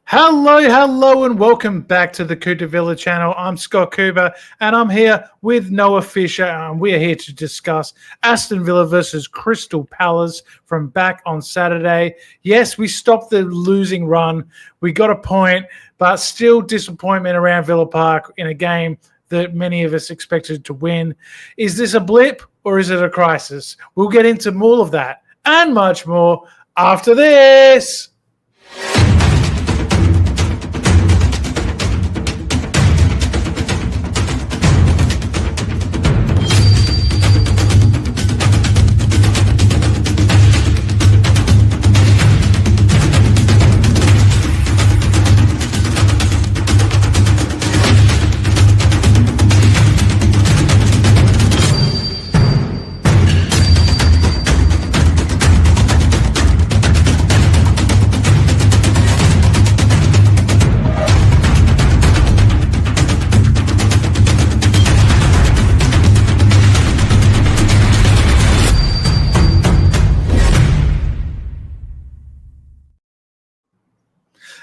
Hello, and welcome back to the Cooter Villa channel. I'm Scott Cooper, and I'm here with Noah Fisher, and we are here to discuss Aston Villa versus Crystal Palace from back on Saturday. Yes, we stopped the losing run. We got a point, but still disappointment around Villa Park in a game that many of us expected to win. Is this a blip or is it a crisis? We'll get into all of that and much more after this.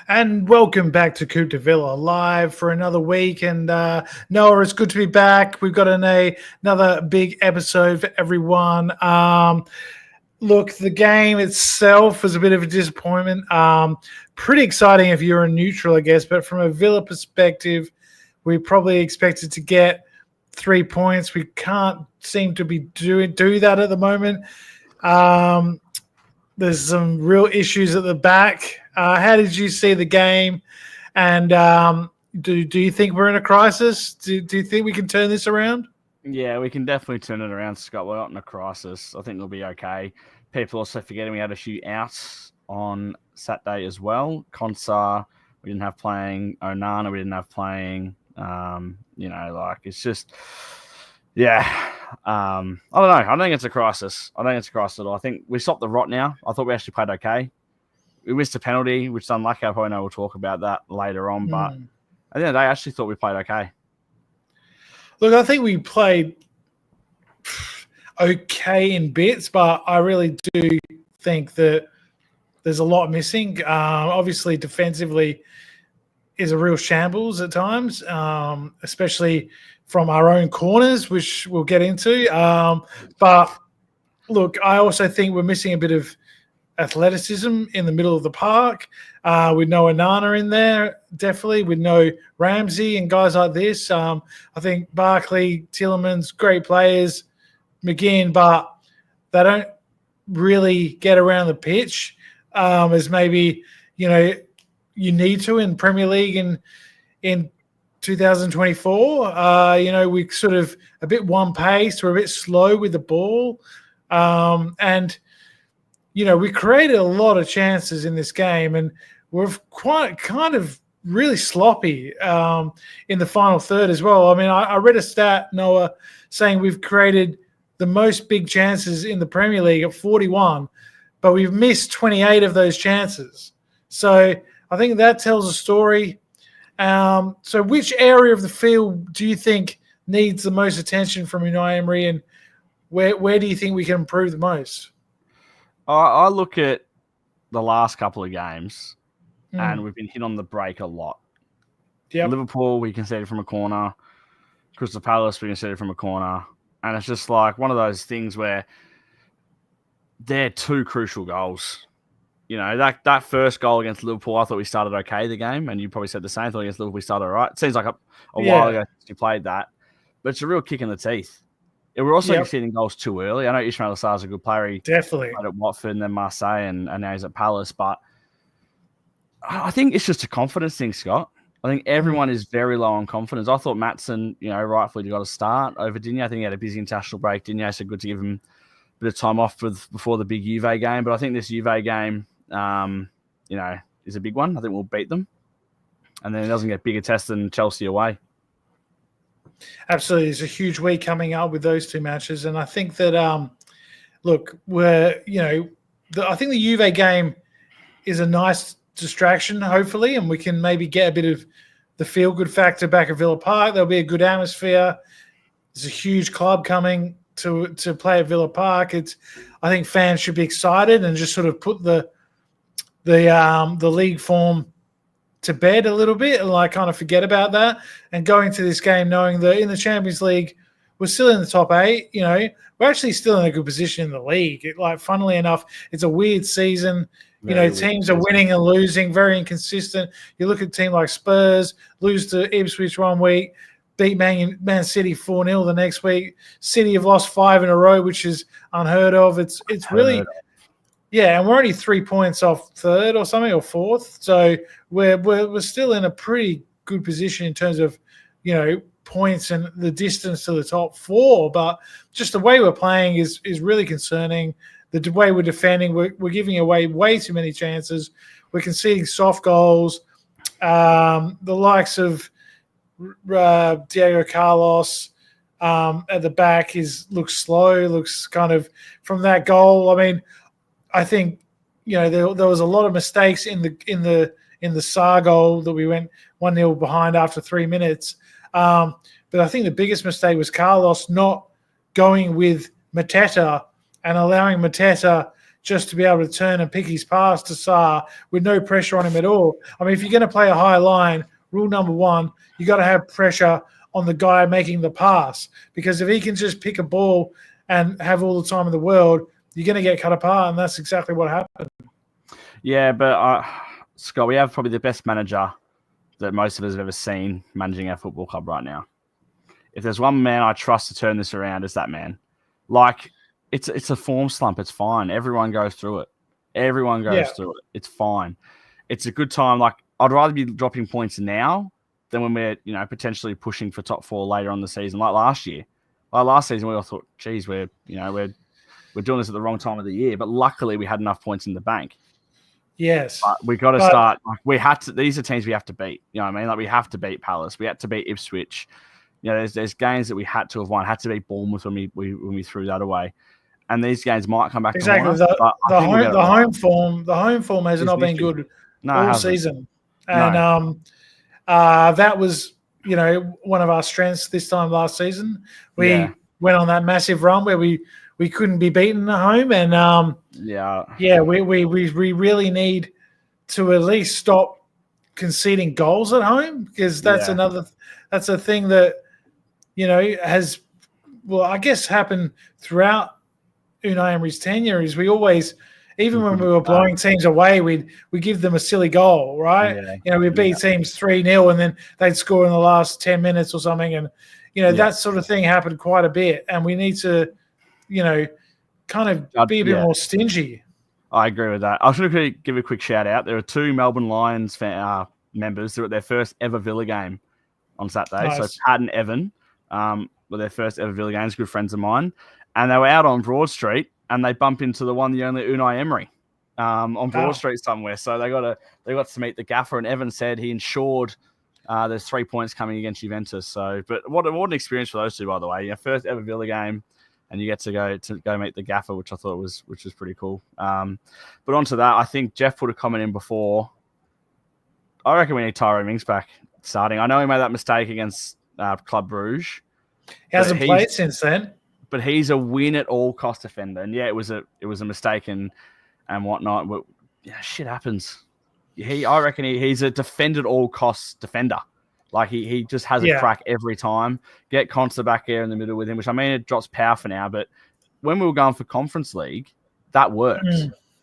And welcome back to Coupe de Villa live for another week. And Noah, it's good to be back. We've got another big episode for everyone. Look, the game itself was a bit of a disappointment. Pretty exciting if you're a neutral, I guess. But from a Villa perspective, we probably expected to get 3 points. We can't seem to be do that at the moment. There's some real issues at the back. How did you see the game? And do you think we're in a crisis? Do you think we can turn this around? Yeah, we can definitely turn it around, Scott. We're not in a crisis. I think we'll be okay. People also forgetting we had a few outs on Saturday as well. Konsar, we didn't have playing. Onana, we didn't have playing. It's just, yeah. I don't know. I don't think it's a crisis. I don't think it's a crisis at all. I think we stopped the rot now. I thought we actually played okay. We missed a penalty, which is unlucky. I probably know we'll talk about that later on. But at the end of the day, I actually thought we played okay. Look, I think we played okay in bits, but I really do think that there's a lot missing. Obviously, defensively is a real shambles at times, especially from our own corners, which we'll get into. But look, I also think we're missing a bit of athleticism in the middle of the park. With no Onana in there, definitely. With no Ramsey and guys like this. I think Barkley, Tielemans, great players, McGinn, but they don't really get around the pitch as maybe, you need to in Premier League in 2024. We sort of a bit one pace. We're a bit slow with the ball. We created a lot of chances in this game, and we're kind of really sloppy in the final third as well. I mean, I read a stat, Noah, saying we've created the most big chances in the Premier League at 41, but we've missed 28 of those chances. So I think that tells a story. So which area of the field do you think needs the most attention from Unai Emery, and where do you think we can improve the most? I look at the last couple of games, and we've been hit on the break a lot. Yep. Liverpool, we conceded from a corner. Crystal Palace, we conceded from a corner. And it's just like one of those things where they're two crucial goals. That first goal against Liverpool, I thought we started okay the game, and you probably said the same thing against Liverpool. We started all right. It seems like a while ago since you played that, but it's a real kick in the teeth. We're also conceding goals too early. I know Ismail Assar is a good player. He definitely played at Watford and then Marseille, and now he's at Palace. But I think it's just a confidence thing, Scott. I think everyone is very low on confidence. I thought Maatsen, rightfully got a start over Digne. I think he had a busy international break. Digne, so good to give him a bit of time off before the big Juve game. But I think this Juve game, is a big one. I think we'll beat them. And then it doesn't get bigger test than Chelsea away. Absolutely. There's a huge week coming up with those two matches. And I think that, I think the Juve game is a nice distraction, hopefully, and we can maybe get a bit of the feel-good factor back at Villa Park. There'll be a good atmosphere. There's a huge club coming to play at Villa Park. I think fans should be excited and just sort of put the league form to bed a little bit and like kind of forget about that, and going to this game knowing that in the Champions League we're still in the top 8. You know, we're actually still in a good position in the league. Funnily enough, it's a weird season. Teams are winning and losing, very inconsistent. You look at a team like Spurs, lose to Ipswich one week, beat Man City 4-0 the next week. City have lost 5 in a row, which is unheard of. It's really, yeah, and we're only 3 points off third or something, or fourth. So we're still in a pretty good position in terms of, points and the distance to the top 4. But just the way we're playing is really concerning. The way we're defending, we're giving away way too many chances. We're conceding soft goals. The likes of Diego Carlos at the back looks slow, looks kind of from that goal. I mean, I think there was a lot of mistakes in the Sarr goal that we went 1-0 behind after 3 minutes. But I think the biggest mistake was Carlos not going with Mateta and allowing Mateta just to be able to turn and pick his pass to Sarr with no pressure on him at all. I mean, if you're going to play a high line, rule number 1, you got to have pressure on the guy making the pass, because if he can just pick a ball and have all the time in the world, you're going to get cut apart, and that's exactly what happened. Yeah, but Scott, we have probably the best manager that most of us have ever seen managing our football club right now. If there's one man I trust to turn this around, it's that man. It's a form slump. It's fine. Everyone goes through it. Through it. It's fine. It's a good time. I'd rather be dropping points now than when we're, potentially pushing for top 4 later on the season, like last year. Last season, we all thought, geez, we're doing this at the wrong time of the year. But luckily, we had enough points in the bank. Yes. But we got to start. We had to. These are teams we have to beat. You know what I mean? We have to beat Palace. We had to beat Ipswich. There's games that we had to have won. Had to beat Bournemouth when we threw that away. And these games might come back. Exactly. The home form has not been good all season. And that was, one of our strengths this time last season. We went on that massive run where we couldn't be beaten at home. And we really need to at least stop conceding goals at home, because that's a thing that, has, I guess, happened throughout Unai Emery's tenure. Is we always, even when we were blowing teams away, we give them a silly goal, right? We beat teams 3-0 and then they'd score in the last 10 minutes or something. And, that sort of thing happened quite a bit. And we need to, kind of be a bit more stingy. I agree with that. I was going to give a quick shout out. There are 2 Melbourne Lions members who were at their first ever Villa game on Saturday. Nice. So Pat and Evan were their first ever Villa games, good friends of mine. And they were out on Broad Street, and they bump into the only Unai Emery on Broad Street somewhere. So they got to meet the gaffer, and Evan said he ensured there's 3 points coming against Juventus. So, but what an experience for those two, by the way. First ever Villa game, and you get to go meet the gaffer, which I thought was pretty cool. But onto that, I think Jeff put a comment in before. I reckon we need Tyrone Mings back starting. I know he made that mistake against Club Brugge. He hasn't played since then. But he's a win at all cost defender, and it was a mistake and whatnot. But shit happens. I reckon he's a defend at all costs defender. He just has a crack every time. Get Consta back there in the middle with him, which it drops power for now. But when we were going for Conference League, that worked.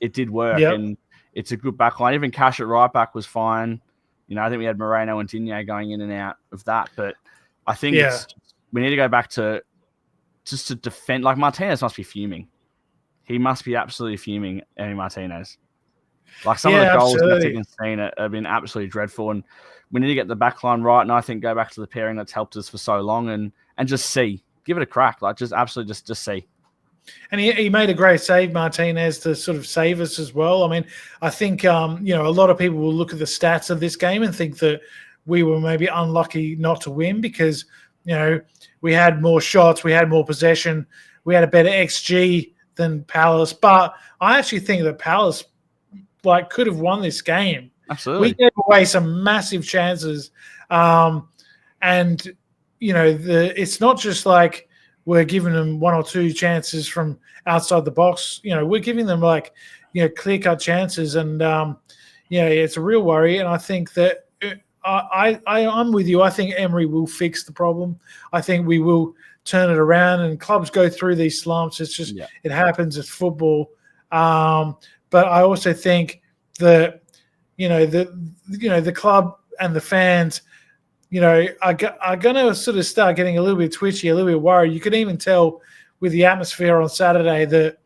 It did work, and it's a good back line. Even Cash at right back was fine. I think we had Moreno and Digne going in and out of that. But I think we need to go back to just to defend. Martinez must be fuming. He must be absolutely fuming, Emi Martinez. Some of the goals that he's seen have been absolutely dreadful, and we need to get the back line right. And I think go back to the pairing that's helped us for so long, and just give it a crack. Just see. And he made a great save, Martinez, to sort of save us as well. I think a lot of people will look at the stats of this game and think that we were maybe unlucky not to win because we had more shots, we had more possession, we had a better XG than Palace. But I actually think that Palace could have won this game. Absolutely. We gave away some massive chances. It's not just we're giving them 1 or 2 chances from outside the box. We're giving them clear-cut chances. And, it's a real worry. And I think that, I'm with you. I think Emery will fix the problem. I think we will turn it around, and clubs go through these slumps. It's just it happens. It's football. But I also think that the club and the fans, are going to sort of start getting a little bit twitchy, a little bit worried. You can even tell with the atmosphere on Saturday that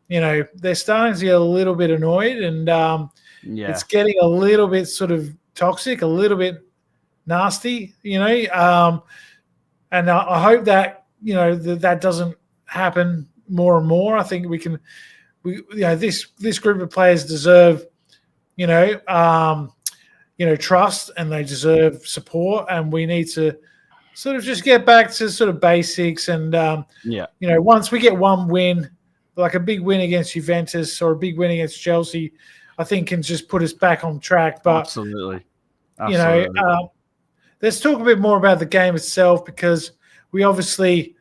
they're starting to get a little bit annoyed, and it's getting a little bit sort of toxic, a little bit nasty, and I hope that that doesn't happen more and more. I think this group of players deserve trust, and they deserve support, and we need to sort of just get back to sort of basics. And once we get one win, like a big win against Juventus or a big win against Chelsea, I think can just put us back on track. But absolutely. Let's talk a bit more about the game itself, because we obviously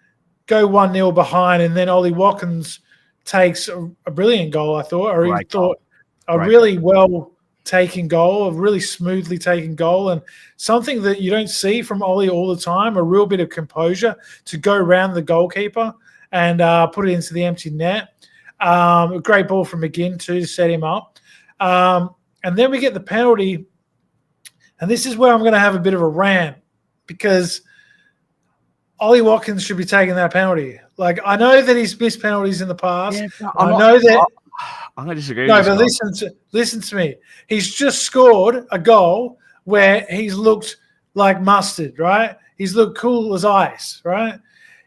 go 1-0 behind, and then Ollie Watkins takes a brilliant goal, I thought, or he thought a really well taken goal, a really smoothly taken goal, and something that you don't see from Ollie all the time, a real bit of composure to go around the goalkeeper and put it into the empty net. A great ball from McGinn too to set him up. And then we get the penalty, and this is where I'm going to have a bit of a rant, because Ollie Watkins should be taking that penalty. Like, I know that he's missed penalties in the past. I'm going to disagree. No, but listen to me. He's just scored a goal where he's looked like mustard, right? He's looked cool as ice, right?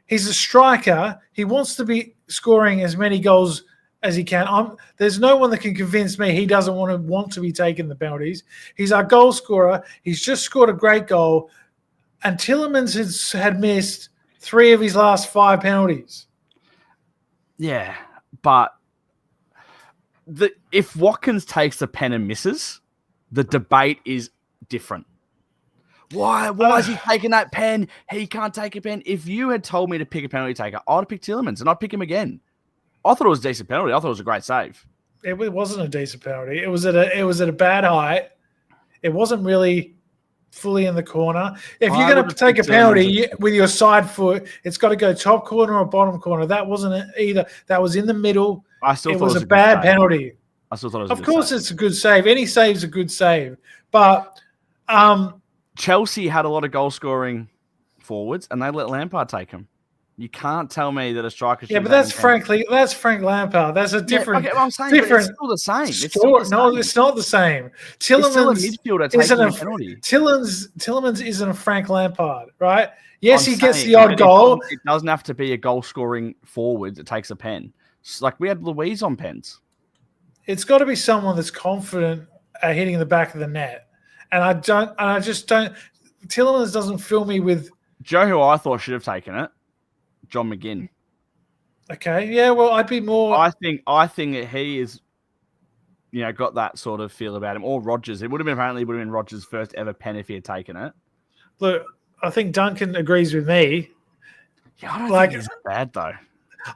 He's a striker. He wants to be scoring as many goals as he can. There's no one that can convince me he doesn't want to be taking the penalties. He's our goal scorer. He's just scored a great goal. And Tielemans had missed 3 of his last 5 penalties. Yeah, but if Watkins takes the pen and misses, the debate is different. Why is he taking that pen? He can't take a pen. If you had told me to pick a penalty taker, I'd have picked Tielemans, and I'd pick him again. I thought it was a decent penalty. I thought it was a great save. It wasn't a decent penalty. It was at a bad height. It wasn't really fully in the corner. If you're going to take a penalty with your side foot, it's got to go top corner or bottom corner. That wasn't it either. That was in the middle. I still thought it was a bad penalty. I still thought it was. Of course, it's a good save. Any save's a good save. But Chelsea had a lot of goal scoring forwards, and they let Lampard take them. You can't tell me that a striker. Yeah, but that's Frank Lampard. That's a different. I'm saying, different. It's still the same. No, it's not the same. Tielemans isn't a Frank Lampard, right? Yes, he gets the odd goal. It doesn't have to be a goal scoring forward that takes a pen. Like we had Louise on pens. It's got to be someone that's confident at hitting the back of the net, and I just don't. Tielemans doesn't fill me with. Joe, who I thought should have taken it, John McGinn. Okay, yeah, well, I'd be more. I think that he is, got that sort of feel about him. Or Rodgers. It would have been Rodgers' first ever pen if he had taken it. Look, I think Duncan agrees with me. Yeah, I don't think it's bad though.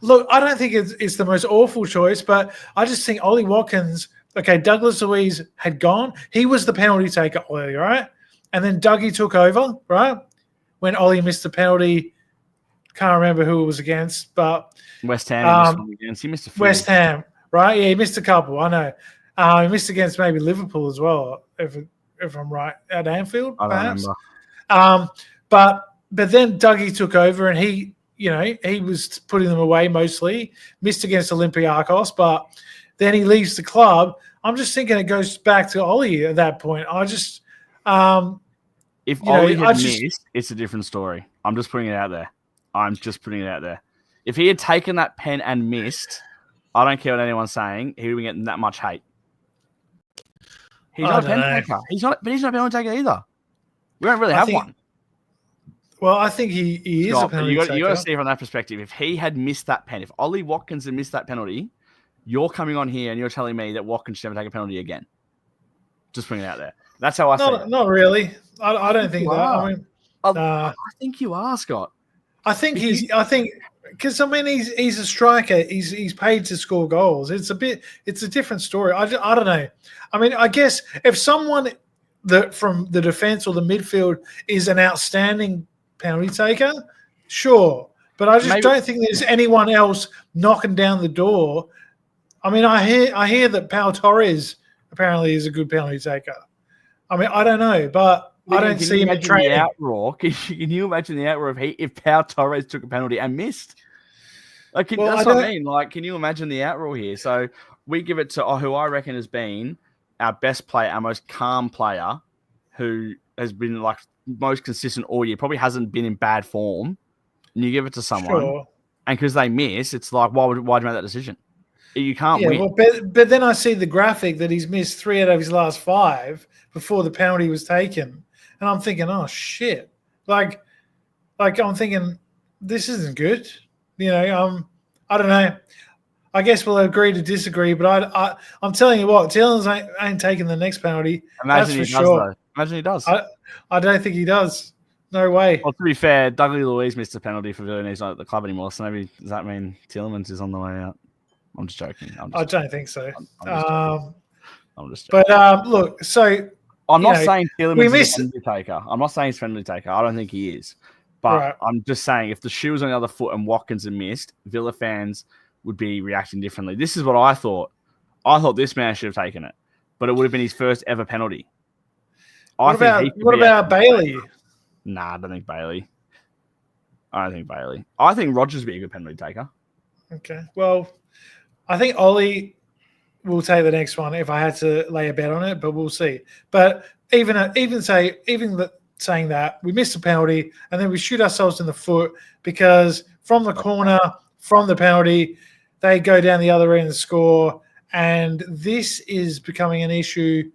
Look, I don't think it's the most awful choice, but I just think Ollie Watkins. Okay, Douglas Luiz had gone. He was the penalty taker earlier, right? And then Dougie took over, right? When Ollie missed the penalty. Can't remember who it was against, but West Ham. He missed a few. West Ham, right? Yeah, he missed a couple. I know. He missed against maybe Liverpool as well, if I'm right, at Anfield, perhaps. I don't remember. But then Dougie took over, and he was putting them away mostly. Missed against Olympiacos, but then he leaves the club. I'm just thinking it goes back to Ollie at that point. I just if Ollie had missed, it's a different story. I'm just putting it out there. If he had taken that pen and missed, I don't care what anyone's saying, he would be getting that much hate. He's not a pen taker. He's not a penalty taker either. We don't really have one. Well, I think he is a penalty taker. You got to see it from that perspective. If he had missed that pen, if Ollie Watkins had missed that penalty, you're coming on here and you're telling me that Watkins should never take a penalty again. Just putting it out there. That's how I see it. Not really. I don't think that. I think you are, Scott. I think he's a striker. He's paid to score goals. It's a different story. I don't know. I mean, I guess if someone from the defense or the midfield is an outstanding penalty taker, sure. But I just don't think there's anyone else knocking down the door. I mean, I hear that Pau Torres apparently is a good penalty taker. I mean, I don't know, but I don't see him in training. The outroar? Can you imagine the outroar if Pau Torres took a penalty and missed? Like, that's what I mean. Like, can you imagine the outroar here? So we give it to who I reckon has been our best player, our most calm player, who has been like most consistent all year, probably hasn't been in bad form, and you give it to someone, and because they miss, it's like, why'd you make that decision? You can't win. Well, but then I see the graphic that he's missed 3 out of his last 5 before the penalty was taken, and I'm thinking, oh shit, like I'm thinking this isn't good. You know, I don't know. I guess we'll agree to disagree, but I'm telling you what, Tielemans ain't taking the next penalty. Imagine that's for sure. Imagine he does. I don't think he does. No way. Well, to be fair, Dougley Luiz missed a penalty for Villa and he's not at the club anymore, so maybe does that mean Tielemans is on the way out? I'm just joking. I don't think so. I'm just joking. But look, so I'm not saying Tielemans is a penalty taker. I'm not saying he's a penalty taker. I don't think he is. But I'm just saying if the shoe was on the other foot and Watkins had missed, Villa fans would be reacting differently. This is what I thought. I thought this man should have taken it, but it would have been his first ever penalty. What about Bailey? Nah, I don't think Bailey. I think Rodgers would be a good penalty taker. Okay. Well, I think Ollie will take the next one if I had to lay a bet on it, but we'll see. But even saying that, we missed a penalty and then we shoot ourselves in the foot because from the corner, from the penalty, they go down the other end and score. And this is becoming an issue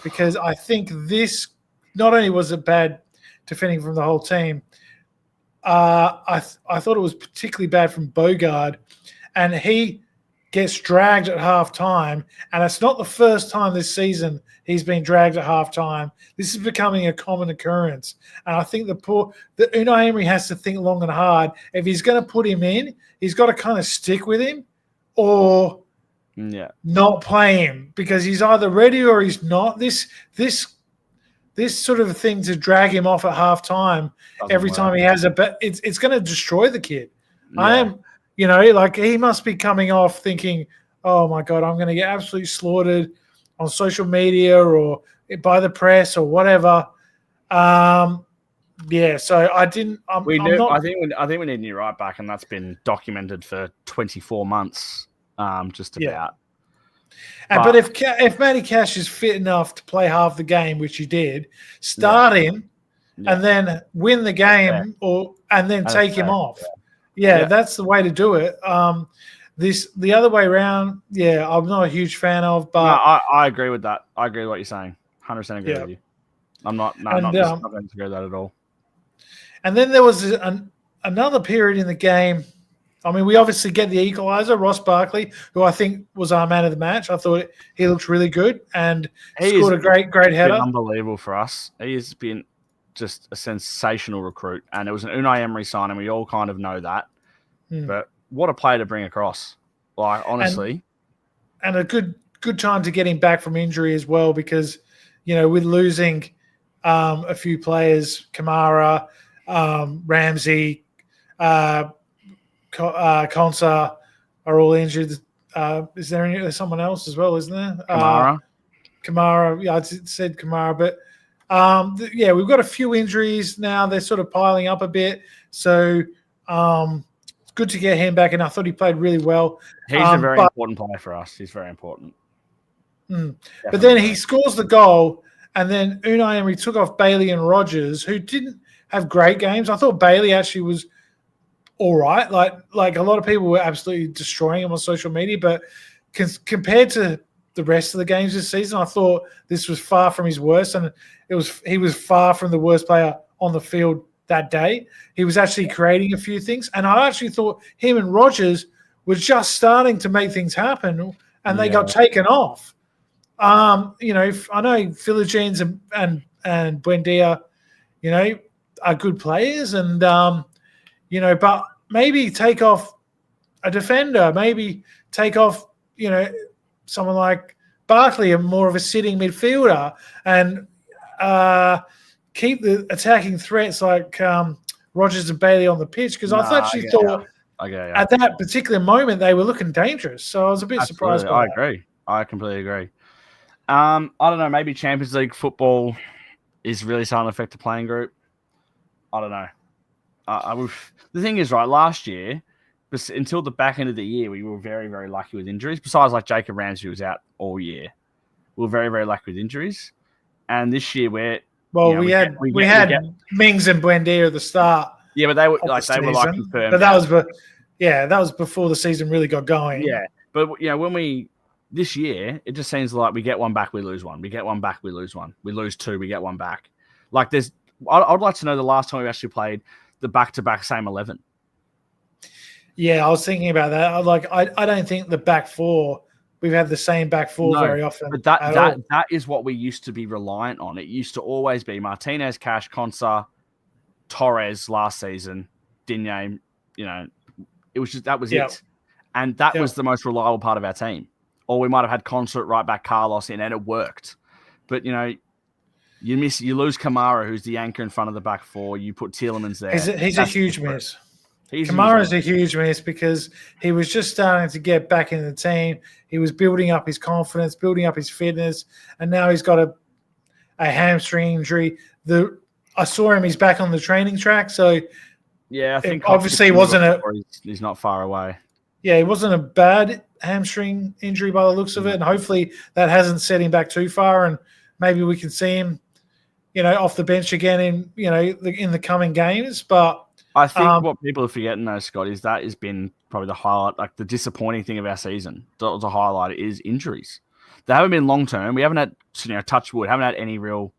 because I think this not only was it bad defending from the whole team, I thought it was particularly bad from Bogard, and he gets dragged at halftime, and it's not the first time this season he's been dragged at halftime. This is becoming a common occurrence, and I think the Unai Emery has to think long and hard. If he's going to put him in, he's got to kind of stick with him, or not play him because he's either ready or he's not. This sort of thing to drag him off at halftime every time he has a bet, it's going to destroy the kid. Yeah. He must be coming off thinking, oh my God, I'm going to get absolutely slaughtered on social media or by the press or whatever. So I didn't. I think we need a new right back, and that's been documented for 24 months, just about. But if Matty Cash is fit enough to play half the game, which he did, start him and then win the game and then take him off. That's the way to do it. The other way around, I'm not a huge fan of. But no, I agree with that. I agree with what you're saying. 100% agree with you. I'm not going to agree with that at all. And then there was another period in the game. I mean, we obviously get the equaliser, Ross Barkley, who I think was our man of the match. I thought he looked really good and scored a great header. Unbelievable for us. He has been just a sensational recruit, and it was an Unai Emery sign, and we all kind of know that. But what a player to bring across! Like honestly, and a good time to get him back from injury as well, because with losing a few players, Kamara, Ramsey. Konsa are all injured. Is there's someone else as well, isn't there? Kamara. Yeah, I said Kamara, but we've got a few injuries now. They're sort of piling up a bit, so it's good to get him back. And I thought he played really well. He's a very important player for us. He's very important. But then he scores the goal, and then Unai Emery took off Bailey and Rodgers, who didn't have great games. I thought Bailey actually was all right. Like a lot of people were absolutely destroying him on social media, but compared to the rest of the games this season, I thought this was far from his worst, and he was far from the worst player on the field that day. He was actually creating a few things, and I actually thought him and Rodgers were just starting to make things happen, and they got taken off. I know Philogene and Buendia, are good players, and but maybe take off a defender, maybe take off, someone like Barkley, more of a sitting midfielder, and keep the attacking threats like Rogers and Bailey on the pitch, because I actually thought at that particular moment they were looking dangerous. So I was a bit surprised by that. Agree. I completely agree. I don't know. Maybe Champions League football is really starting to affect the playing group. I don't know. The thing is, right, last year, until the back end of the year, we were very, very lucky with injuries. Besides, like Jacob Ramsey, who was out all year, we were very, very lucky with injuries. And this year, we had Mings and Buendia at the start. Yeah, but they were confirmed. But that was before the season really got going. Yeah, but this year, it just seems like we get one back, we lose one. We get one back, we lose one. We lose two, we get one back. Like I'd like to know the last time we actually played the back-to-back same 11. Yeah, I was thinking about that. I don't think the back four, we've had the same back four very often. But that is what we used to be reliant on. It used to always be Martinez, Cash, Konsa, Torres last season, Digne. It was just that was it, and that was the most reliable part of our team. Or we might have had Concert right back Carlos in, and it worked. But you lose Kamara, who's the anchor in front of the back four. You put Tielemans there. He's a huge miss. Kamara's a huge miss because he was just starting to get back in the team. He was building up his confidence, building up his fitness, and now he's got a hamstring injury. I saw him; he's back on the training track. So yeah, I think obviously he's not far away. Yeah, it wasn't a bad hamstring injury by the looks of it, and hopefully that hasn't set him back too far, and maybe we can see him, off the bench again in the coming games. But I think what people are forgetting, though, Scott, is that has been probably the highlight, like the disappointing thing of our season. The highlight is injuries. They haven't been long term. We haven't had, touch wood, haven't had any real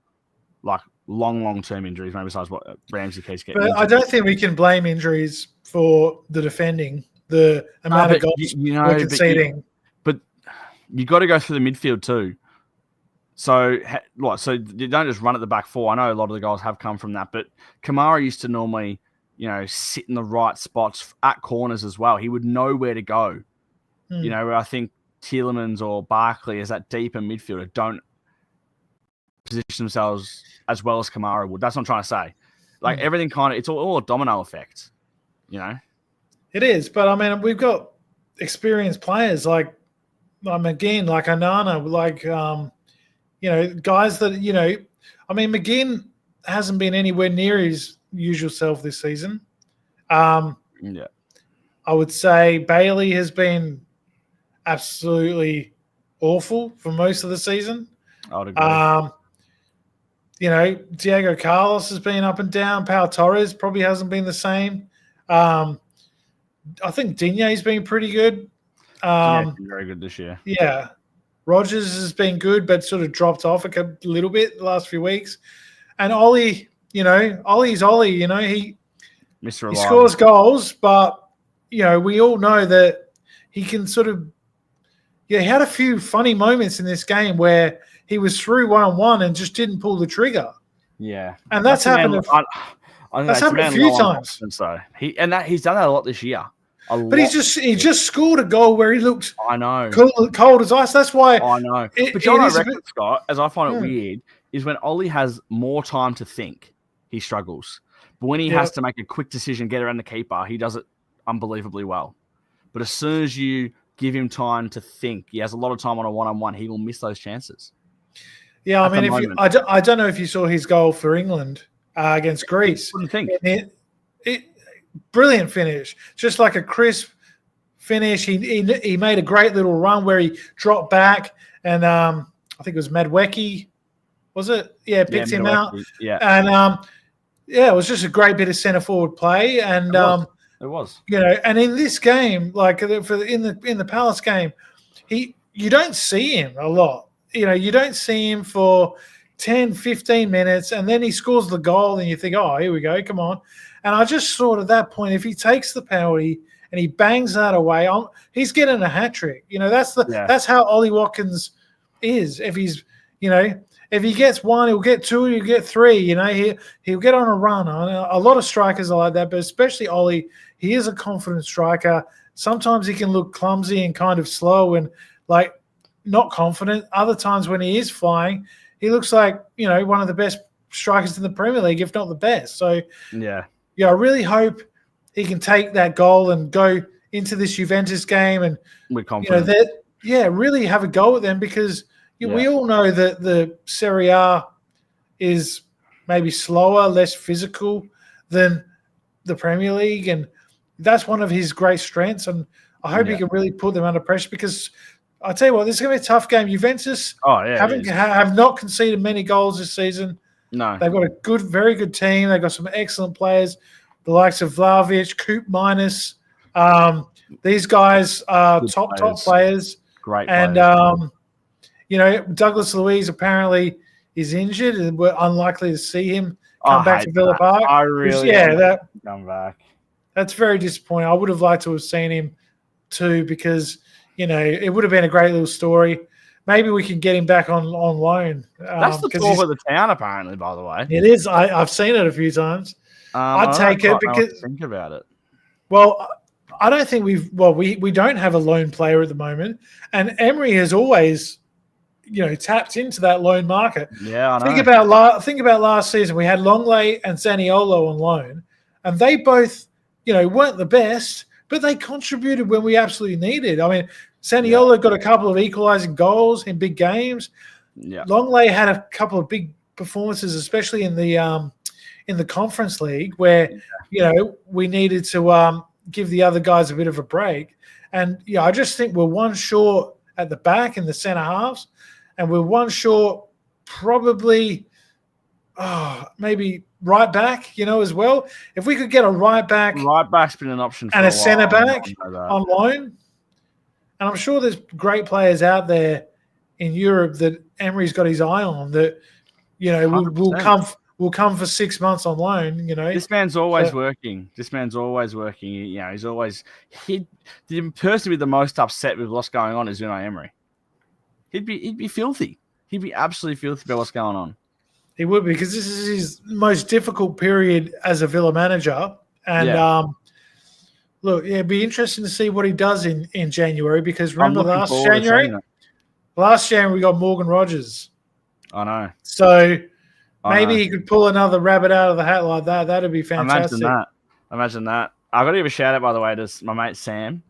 long term injuries, maybe besides what Ramsey keeps getting. But I don't think we can blame injuries for the defending. The amount of goals we're conceding. But you got to go through the midfield too. So you don't just run at the back four. I know a lot of the goals have come from that, but Kamara used to normally, sit in the right spots at corners as well. He would know where to go. I think Tielemans or Barkley as that deeper midfielder don't position themselves as well as Kamara would. That's what I'm trying to say. Everything it's all a domino effect, It is, but I mean, we've got experienced players like McGinn, like Anana, guys that, I mean, McGinn hasn't been anywhere near his usual self this season. I would say Bailey has been absolutely awful for most of the season. I would agree. Diego Carlos has been up and down. Pau Torres probably hasn't been the same. I think Digne's been pretty good. Been very good this year. Yeah. Rogers has been good, but sort of dropped off a little bit the last few weeks. And Ollie, Ollie's Ollie, he scores goals, but, we all know that he can he had a few funny moments in this game where he was through one-on-one and just didn't pull the trigger. Yeah. And that's happened. That's happened a few times. He's done that a lot this year. But he just scored a goal where he looked cold as ice. That's why I know. But John, I reckon, Scott, as I find it weird, is when Ollie has more time to think, he struggles. But when he has to make a quick decision, get around the keeper, he does it unbelievably well. But as soon as you give him time to think, he has a lot of time on a one-on-one, he will miss those chances. Yeah, I mean, I don't know if you saw his goal for England against Greece. What do you think? Brilliant finish, just like a crisp finish. He made a great little run where he dropped back, and I think it was Madwecki, was it? Yeah, picked him out. Yeah, and it was just a great bit of centre forward play, and it was. And in this game, in the Palace game, you don't see him a lot. You don't see him for 10, 15 minutes, and then he scores the goal, and you think, oh, here we go, come on. And I just thought at that point, if he takes the penalty and he bangs that away, he's getting a hat trick. That's how Ollie Watkins is. If he's, if he gets one, he'll get two, he'll get three. He'll get on a run. A lot of strikers are like that, but especially Ollie, he is a confident striker. Sometimes he can look clumsy and kind of slow and not confident. Other times when he is flying, he looks like, one of the best strikers in the Premier League, if not the best. So, yeah, I really hope he can take that goal and go into this Juventus game and, we're confident. Really have a go at them because we all know that the Serie A is maybe slower, less physical than the Premier League, and that's one of his great strengths. And I hope he can really put them under pressure because I'll tell you what, this is going to be a tough game. Juventus have not conceded many goals this season. No. They've got a very good team. They've got some excellent players, the likes of Vlahovic, Coop Minus. These guys are top players. Great players. And, Douglas Luiz apparently is injured and we're unlikely to see him come back to Villa Park. I really come back. That's very disappointing. I would have liked to have seen him too because, it would have been a great little story. Maybe we can get him back on loan. That's the talk of the town, apparently, by the way. It is. I've seen it a few times. I'd take it because think about it. Well, I don't think we don't have a lone player at the moment, and Emery has always, tapped into that loan market. Yeah, I know. Think about last season. We had Longley and Zaniolo on loan, and they both, weren't the best, but they contributed when we absolutely needed. I mean, Zaniolo got a couple of equalising goals in big games. Yeah, Longley had a couple of big performances, especially in the Conference League, where we needed to give the other guys a bit of a break. And I just think we're one short at the back in the centre halves, and we're one short probably maybe right back, as well. If we could get a right back's been an option for and a centre back on loan. And I'm sure there's great players out there in Europe that Emery's got his eye on that, will come for 6 months on loan. This man's always working. He's always the person with the most upset with what's going on is Unai Emery. He'd be filthy. He'd be absolutely filthy about what's going on. He would be because this is his most difficult period as a Villa manager. And look, it'd be interesting to see what he does in January because remember last January we got Morgan Rogers. I know. So maybe he could pull another rabbit out of the hat like that. That'd be fantastic. Imagine that. I've got to give a shout out, by the way, to my mate Sam,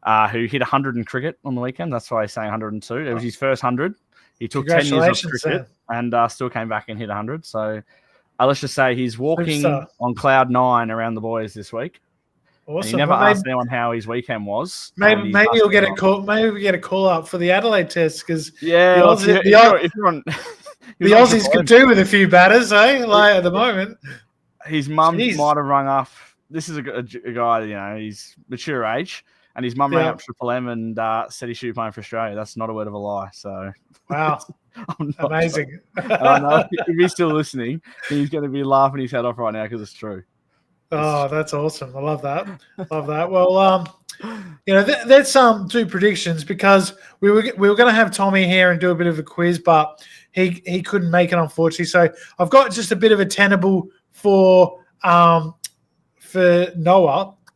who hit 100 in cricket on the weekend. That's why he's saying 102. It was his first 100. He took 10 years off cricket and still came back and hit 100. So let's just say he's walking on cloud 9 around the boys this week. Awesome. He never asked anyone how his weekend was. Maybe he'll get a call. Maybe we get a call up for the Adelaide test because if you're on, the Aussies could do with a few batters, at the moment. His mum might have rung up. This is a guy, he's mature age, and his mum rang up Triple M and said he should be playing for Australia. That's not a word of a lie. So wow, amazing. I know if he's still listening, he's going to be laughing his head off right now because it's true. Oh, that's awesome. I love that. Well, let's do predictions because we were going to have Tommy here and do a bit of a quiz, but he couldn't make it, unfortunately. So I've got just a bit of a tenable for Noah.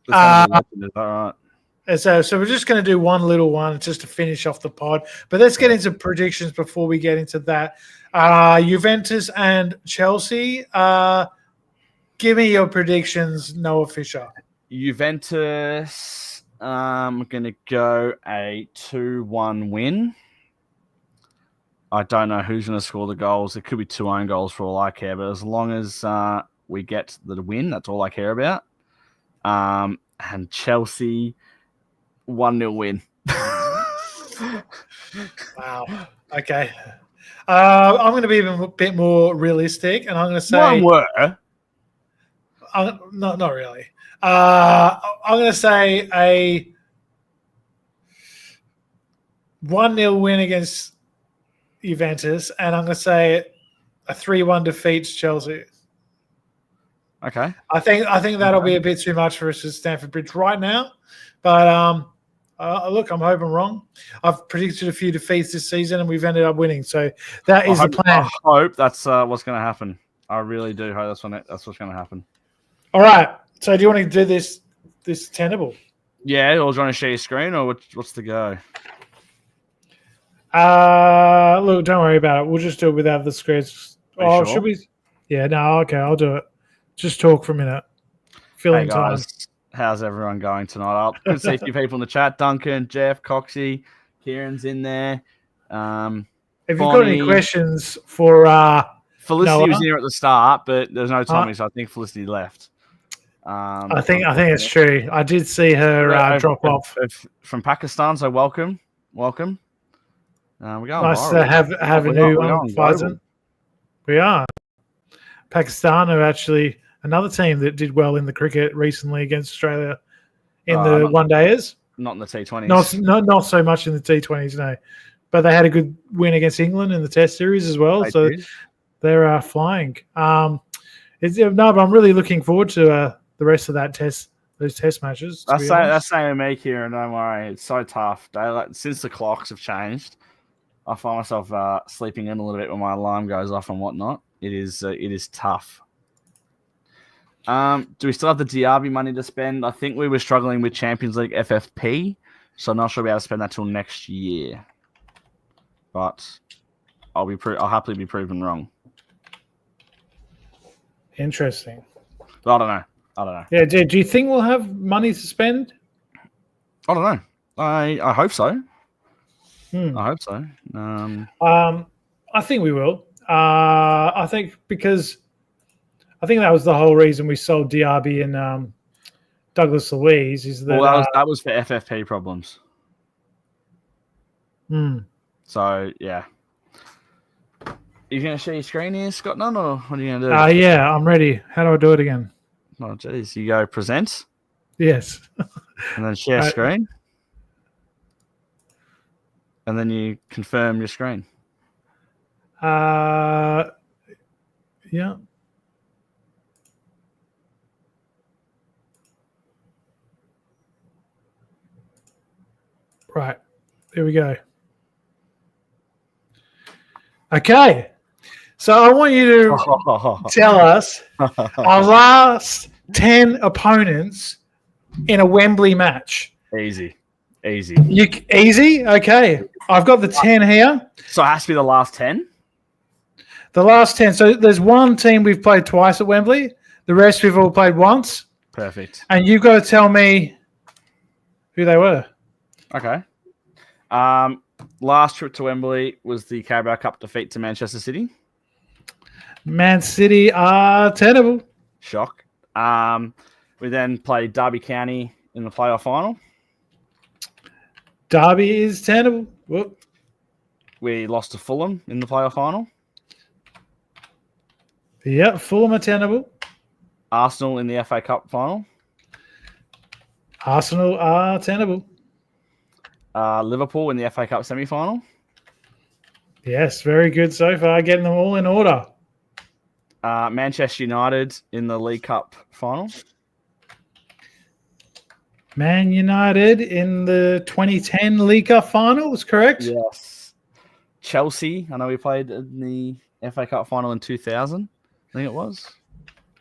Is that right? So we're just going to do one little one just to finish off the pod. But let's get into predictions before we get into that. Juventus and Chelsea. Give me your predictions, Noah Fisher. Juventus, I'm going to go a 2-1 win. I don't know who's going to score the goals. It could be 2 own goals for all I care, but as long as we get the win, that's all I care about. And Chelsea, 1-0 win. Wow. Okay. I'm going to be even a bit more realistic, and I'm going to say... One word. Not really. I'm going to say a 1-0 win against Juventus, and I'm going to say a 3-1 defeat to Chelsea. Okay. I think that'll be a bit too much for us at Stamford Bridge right now, but look, I'm hoping wrong. I've predicted a few defeats this season, and we've ended up winning. So that is the plan. I hope that's what's going to happen. I really do hope that's what's going to happen. All right. So do you want to do this tenable? Yeah, or do you want to share your screen, or what's the go? Look, don't worry about it. We'll just do it without the squares. Sure? Should we? Yeah, no, okay, I'll do it. Just talk for a minute. Filling time. How's everyone going tonight? Good to see a few people in the chat. Duncan, Jeff, Coxie, Kieran's in there. If you've got any questions for Felicity Noah, was here at the start, but there's no Tommy, so I think Felicity left. I think it's true. I did see her drop off from Pakistan. So welcome. We're going nice viral. to have a new one. We are. Pakistan are actually another team that did well in the cricket recently against Australia in the one-dayers. Not in the T20s. Not so much in the T20s, no. But they had a good win against England in the Test series as well. They're flying. But I'm really looking forward to the rest of those Test matches. That's saying me, Kieran. Don't worry, it's so tough. Since the clocks have changed, I find myself sleeping in a little bit when my alarm goes off and whatnot. It is tough. Do we still have the DRB money to spend? I think we were struggling with Champions League FFP, so I'm not sure we'll be able to spend that till next year. But I'll happily be proven wrong. Interesting. But I don't know. Yeah, do you think we'll have money to spend? I don't know. I hope so. I hope so. I think we will. I think that was the whole reason we sold DRB and Douglas Luiz is that that was for FFP problems. So yeah. Are you going to share your screen here, Scott Nunn, or what are you going to do? Yeah, I'm ready. How do I do it again? Oh, geez. You go present. Yes. And then share screen. And then you confirm your screen. Yeah. Right. There we go. Okay. So I want you to tell us our last 10 opponents in a Wembley match. Easy. Easy? Okay. I've got the 10 here. So it has to be the last 10? The last 10. So there's one team we've played twice at Wembley. The rest we've all played once. Perfect. And you've got to tell me who they were. Okay. Last trip to Wembley was the Carabao Cup defeat to Manchester City. Man City are tenable. Shock. We then played Derby County in the playoff final. Derby is tenable. Whoop. We lost to Fulham in the playoff final. Yeah, Fulham are tenable. Arsenal in the FA Cup final. Arsenal are tenable. Liverpool in the FA Cup semi-final. Yes, very good so far. Getting them all in order. Manchester United in the League Cup final. Man United in the 2010 League Cup finals, correct? Yes. Chelsea. I know we played in the FA Cup final in 2000. I think it was.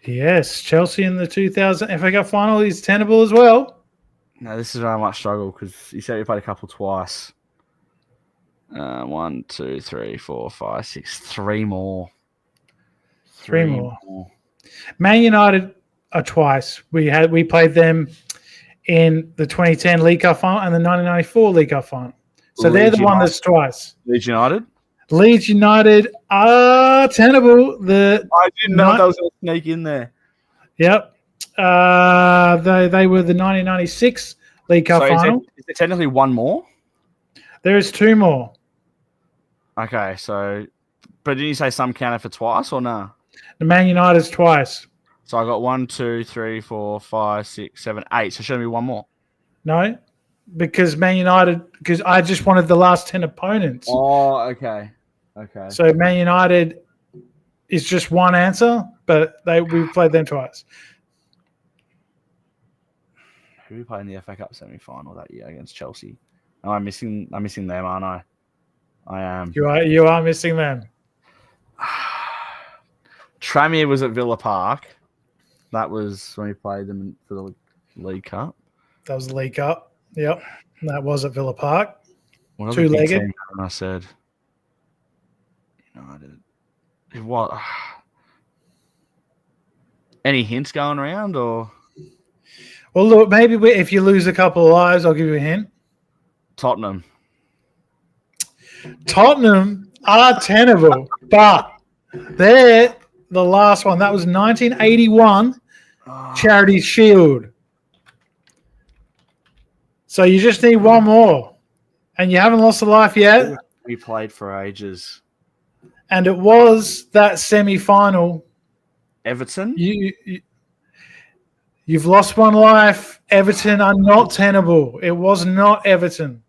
Yes, Chelsea in the 2000 FA Cup final is tenable as well. No, this is where I might struggle because you said we played a couple twice. 1, 2, 3, 4, 5, 6. 3 more. Three more. Man United are twice. We played them in the 2010 League Cup final and the 1994 League Cup final. So they're the one that's twice. Leeds United? Leeds United are tenable. I didn't know that was going to sneak in there. Yep. They were the 1996 League Cup final. Is there technically one more? There is 2 more. Okay, but didn't you say some counted for twice or no? The Man United's twice. So I got 1, 2, 3, 4, 5, 6, 7, 8. So show me one more. No, because Man United. Because I just wanted the last 10 opponents. Oh, okay. So Man United is just one answer, but we played them twice. Who we played in the FA Cup semi-final that year against Chelsea? Oh, I'm missing them, aren't I? I am. You are missing them. Tranmere was at Villa Park. That was when we played them for the League Cup. That was the League Cup. Yep. That was at Villa Park. What other big Two-legged. team I said? United. What? Any hints going around or? Well, look, maybe if you lose a couple of lives, I'll give you a hint. Tottenham. Tottenham are tenable, but they're the last one. That was 1981 Charity Shield. So you just need one more. And you haven't lost a life yet. We played for ages. And it was that semi-final. Everton? You've lost one life. Everton are not tenable. It was not Everton.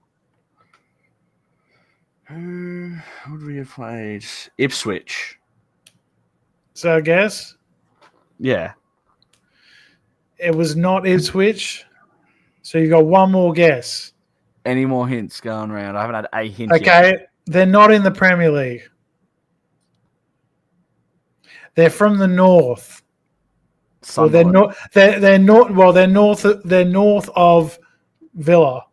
Who would we have played? Ipswich. So I guess Yeah. it was not Ipswich. So you got one more guess. Any more hints going around? I haven't had a hint yet. Okay, they're not in the Premier League. They're from the north. Well, they're not. They're not. Well, they're north. They're north of Villa.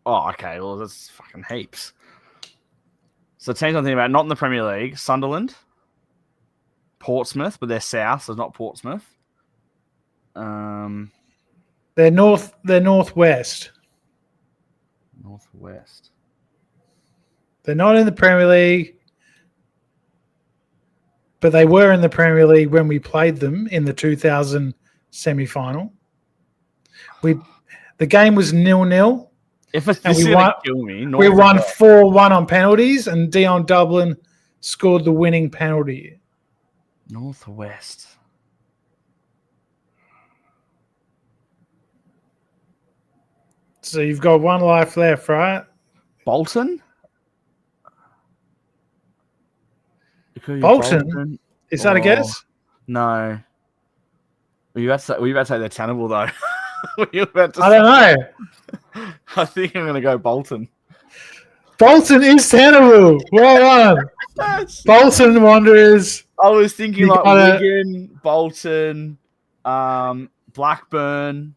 Oh, okay. Well, that's fucking heaps. So teams I'm thinking about, not in the Premier League. Sunderland, Portsmouth, but they're south, so it's not Portsmouth. They're north. They're northwest. Northwest. They're not in the Premier League, but they were in the Premier League when we played them in the 2000 semi-final. The game was 0-0. If it's going to kill me, we won 4-1 on penalties, and Dion Dublin scored the winning penalty. Northwest. So you've got one life left, right? Bolton? Bolton? Is that a guess? No. Were you about to say they're tenable, though? I don't know. I think I'm going to go Bolton. Bolton is tenable. Well done. Bolton Wanderers. I was thinking like Wigan, Bolton, Blackburn.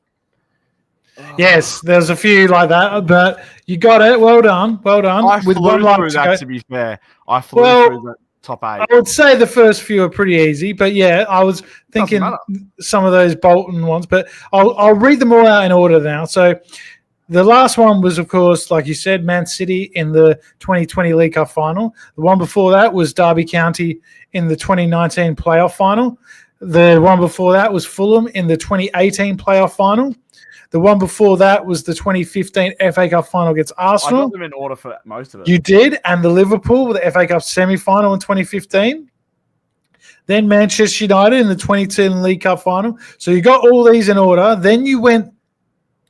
Yes, there's a few like that, but you got it. Well done. Well done. I flew through that, to be fair. I flew through the top 8. I would say the first few are pretty easy, but yeah, I was thinking some of those Bolton ones, but I'll read them all out in order now. So the last one was, of course, like you said, Man City in the 2020 League Cup final. The one before that was Derby County in the 2019 playoff final. The one before that was Fulham in the 2018 playoff final. The one before that was the 2015 FA Cup final against Arsenal. I got them in order for most of it. You did, and the Liverpool with the FA Cup semi-final in 2015. Then Manchester United in the 2010 League Cup final. So you got all these in order. Then you went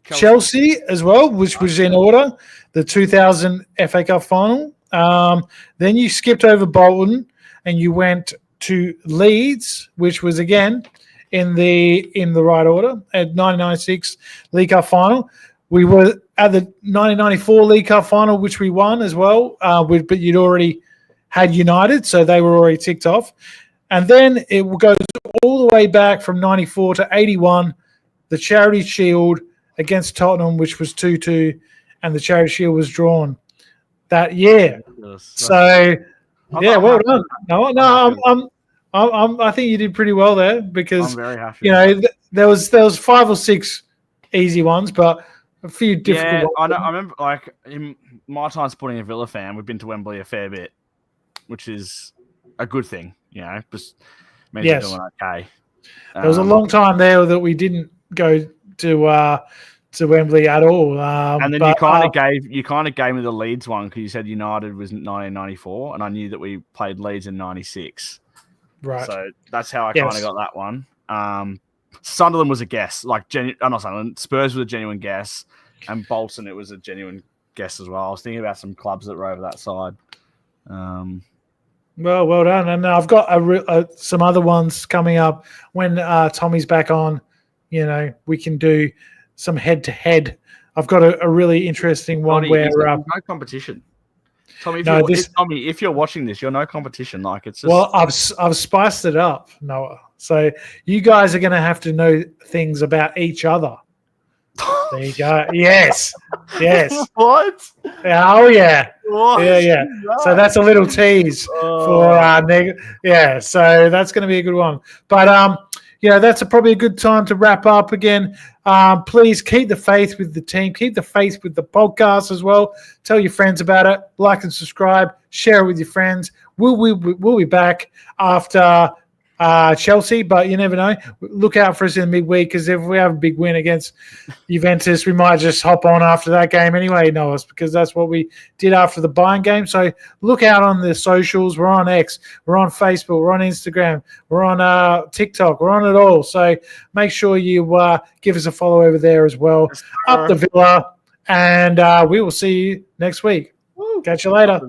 Chelsea as well, which was in order, the 2000 FA Cup final. Then you skipped over Bolton, and you went to Leeds, which was again in the right order at 1996 League Cup final. We were at the 1994 League Cup final, which we won as well, but you'd already had United, so they were already ticked off. And then it goes all the way back from 94 to 81, the Charity Shield against Tottenham, which was 2-2, and the Charity Shield was drawn that year. So, yeah, well done. No, I think you did pretty well there because I'm very happy. You know there was 5 or 6 easy ones, but a few difficult ones. I remember, like in my time supporting a Villa fan, we've been to Wembley a fair bit, which is a good thing. You know, just means you're doing okay. There was a long time there that we didn't go to Wembley at all. And then you kind of gave me the Leeds one because you said United was 1994, and I knew that we played Leeds in 96. Right. So that's how I kind of got that one. Sunderland was a guess. Not Sunderland. Spurs was a genuine guess. And Bolton, it was a genuine guess as well. I was thinking about some clubs that were over that side. Well done. And I've got some other ones coming up. When Tommy's back on, you know, we can do some head-to-head. I've got a really interesting one where... no competition. Tommy, if you're watching this, you're no competition. Like it's just... Well, I've spiced it up, Noah. So you guys are going to have to know things about each other. There you go. Yes. What? Oh yeah. What? Yeah. So that's a little tease for yeah. So that's going to be a good one. But that's probably a good time to wrap up again. Please keep the faith with the team. Keep the faith with the podcast as well. Tell your friends about it. Like and subscribe. Share it with your friends. We'll be back after Chelsea, but you never know. Look out for us in the midweek, because if we have a big win against Juventus, we might just hop on after that game anyway, Noah, because that's what we did after the Bayern game. So look out on the socials. We're on X, we're on Facebook, we're on Instagram, we're on TikTok, we're on it all. So make sure you give us a follow over there as well. Up the Villa, and we will see you next week. Catch you later.